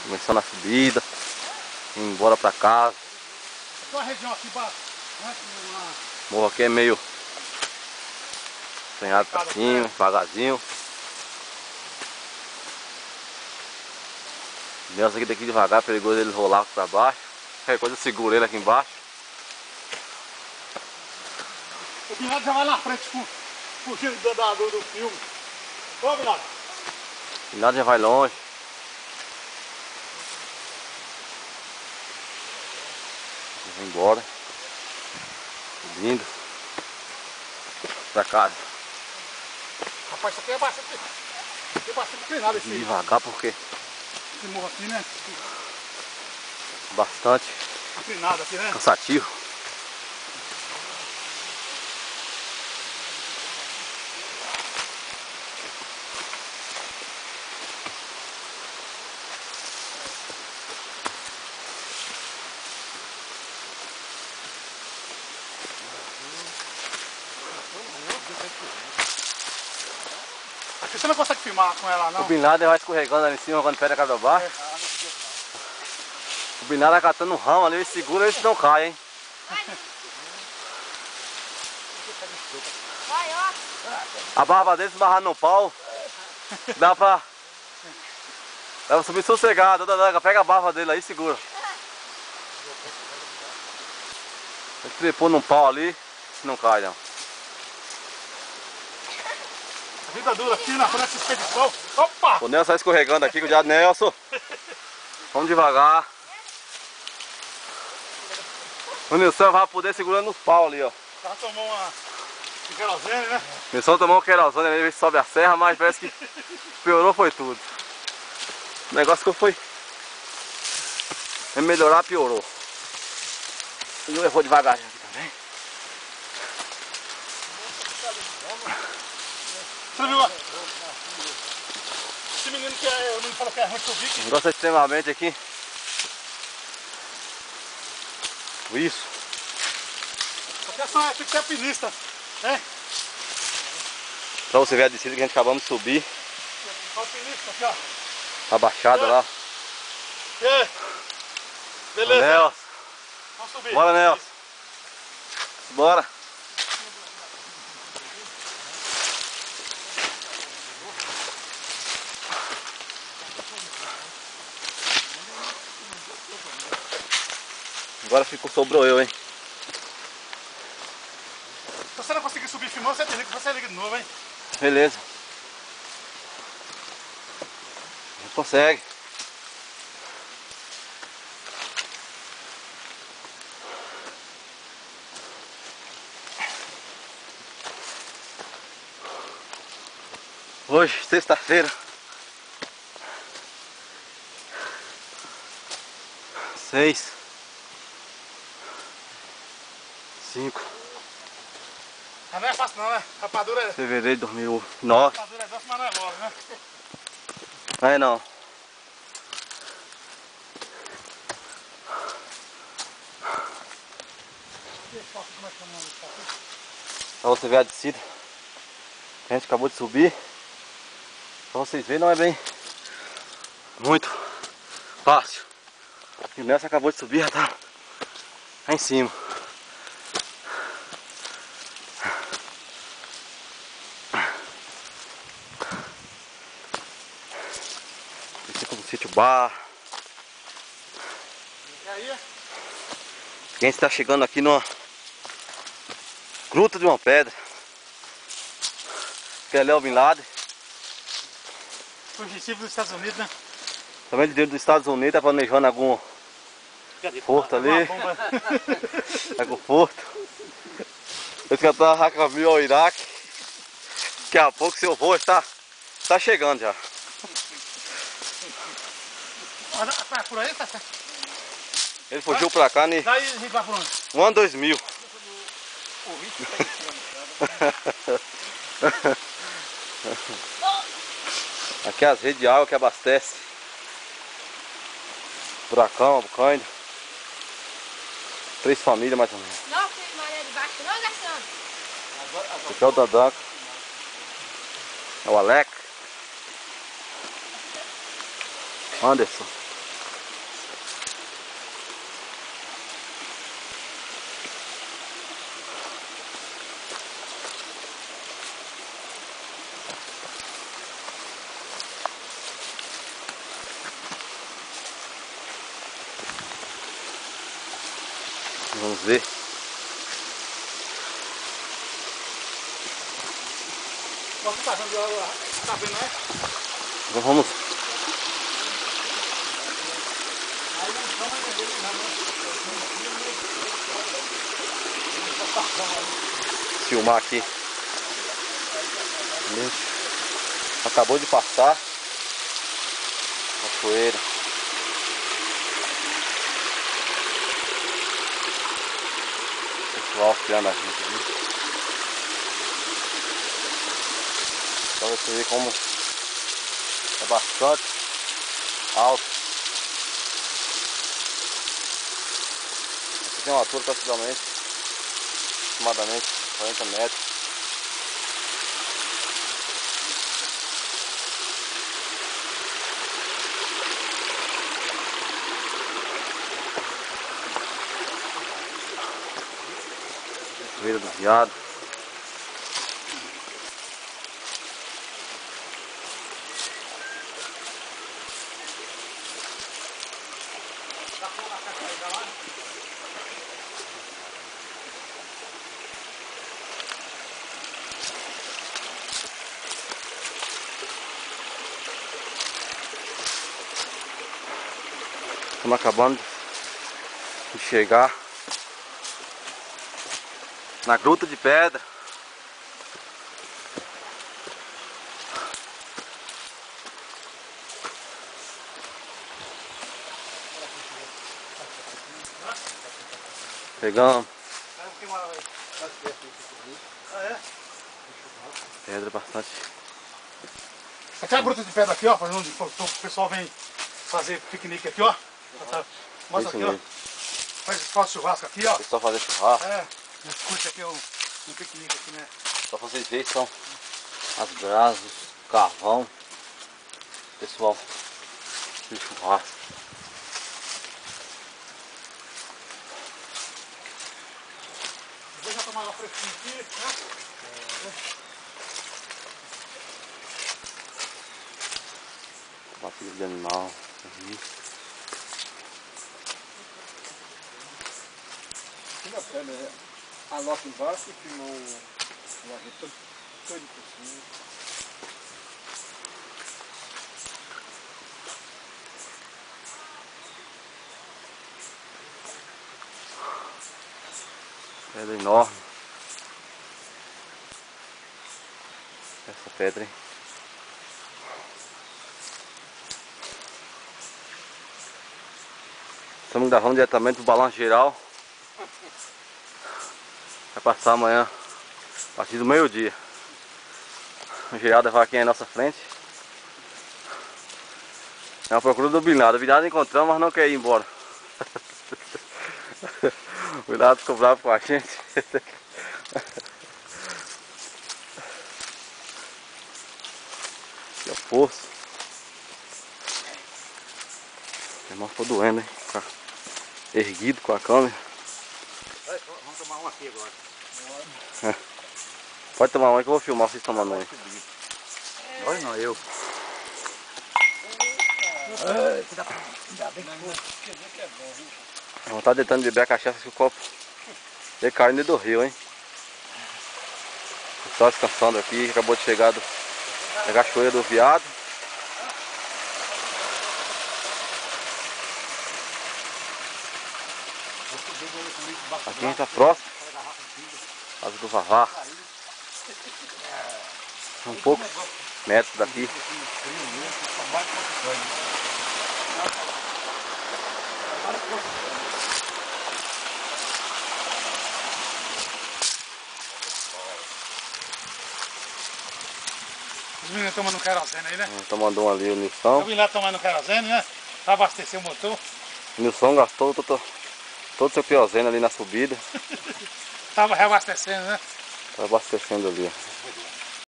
Começando a subida, indo embora pra casa. Qual a região aqui embaixo? O morro aqui é meio sonhado pra cima, devagarzinho. Nelson aqui daqui devagar, perigoso ele rolar pra baixo. Qualquer coisa segura ele aqui embaixo. O Binado já vai na frente fugindo do filme. Ô Binado! O Binado já vai longe. Vai embora. Subindo pra casa. Rapaz, isso aqui é bastante. Aqui é bastante inclinado esse. Devagar porque Esse morro aqui, né? bastante Inclinado aqui, né? cansativo. Aqui você não consegue filmar com ela, não? O Bin Laden vai escorregando ali em cima quando pega a casa baixo. O Bin Laden catando um ramo ali, ele segura, ele não cai, hein? Vai, ó. A barba dele esbarrar no pau, dá pra subir sossegado. Pega a barba dele aí e segura. Ele trepou num pau ali, não cai não. Vida dura aqui na frente dessa expedição. Opa! O Nelson tá escorregando aqui, cuidado, Nelson. Vamos devagar. O Nilson vai poder segurando nos pau ali, ó. Já tomou uma querosene, né? O Nilson tomou um querosene ali, sobe a serra, mas parece que piorou foi tudo. O negócio que foi melhorar, piorou. E eu vou devagarzinho aqui também. Você viu? Esse menino que o menino falou que é ruim subir. O negócio é extremamente aqui. Isso. Aqui é só tem que ser alpinista, né? Pra você ver a descida que a gente acabamos de subir. Alpinista aqui, ó. A baixada lá. E aí? Beleza? Nelson. Vamos subir. Bora, Nelson. Bora. Agora sobrou eu, hein? Se você não conseguir subir filmando, você desliga, você liga de novo, hein? Beleza. Não consegue. Hoje, sexta-feira. 6, 5 Ah, não é fácil não, né? Rapadura é... fevereiro de 2009. Rapadura é doce, mas não é mole, né? Aí não. Pra você ver a descida que a gente acabou de subir. Pra vocês verem, não é bem muito fácil. E o Nelson acabou de subir, já tá lá em cima. Esse é um sítio bar. E aí? Quem está chegando aqui numa gruta de uma pedra, que é o Bin Laden. Fugitivo dos Estados Unidos, né? Também de dentro dos Estados Unidos, tá planejando algum porto ali. Algum porto. Esse que tá a caminho ao Iraque. Daqui a pouco seu voo está chegando já. Tá por aí, tá? Ele fugiu pra cá em Daí a gente vai por onde? no ano 2000. Aqui é as redes de água que abastece Buracão, Abucaína. 3 famílias mais ou menos. Não, filho, Maria de baixo, não, Garçom. Aqui é o Dadanco. É o Alec. Anderson. Vamos ver. Você tá vendo ela? Tá vendo, né? Então vamos. Filmar aqui. Acabou de passar a poeira. Pessoal criando a gente aqui. Pra você ver como é bastante alto. Aqui tem uma altura aproximadamente 40 metros. Cachoeira do Viado. Estamos acabando de chegar na Gruta de Pedra. Pegamos pedra bastante. Aquela gruta de pedra aqui, ó, onde o pessoal vem fazer piquenique aqui, ó. Mostra Isso aqui, mesmo. ó. Faz churrasco aqui, ó. Só fazer churrasco. É, a gente curte aqui um piquenique aqui, né? Só vocês verem, são as brasas, o carvão. Pessoal, de churrasco. Depois já tomar uma fresquinha aqui, né? Batida de animal. Tira a pedra, anota embaixo e filma o arreto todo por cima. Pedra enorme. Essa pedra, hein? Estamos gravando diretamente do Balanço Geral. Vai passar amanhã, a partir do meio-dia. O Geraldo vai aqui na nossa frente. É uma procura do Binado. O Binado encontramos, mas não quer ir embora. O Binado ficou bravo com a gente. Aqui é o poço. Minha mão ficou doendo, hein? Ficar erguido com a câmera. Vamos tomar um aqui agora. Pode tomar uma que eu vou filmar vocês tomando aí. Olha não, eu. A vontade de tentando beber a cachaça que o copo ele caiu dentro do rio, hein? Só descansando aqui, acabou de chegar da Cachoeira do Viado. Aqui a gente tá próximo, casa do Vavá. São poucos metros daqui. Os meninos tomando querosene aí, né? Tomando um ali o Eu Nilson. vim lá tomando querosene, né? Pra abastecer o motor. O Nilson gastou todo o seu querosene ali na subida. Tava reabastecendo, né? Tá abastecendo ali, ó.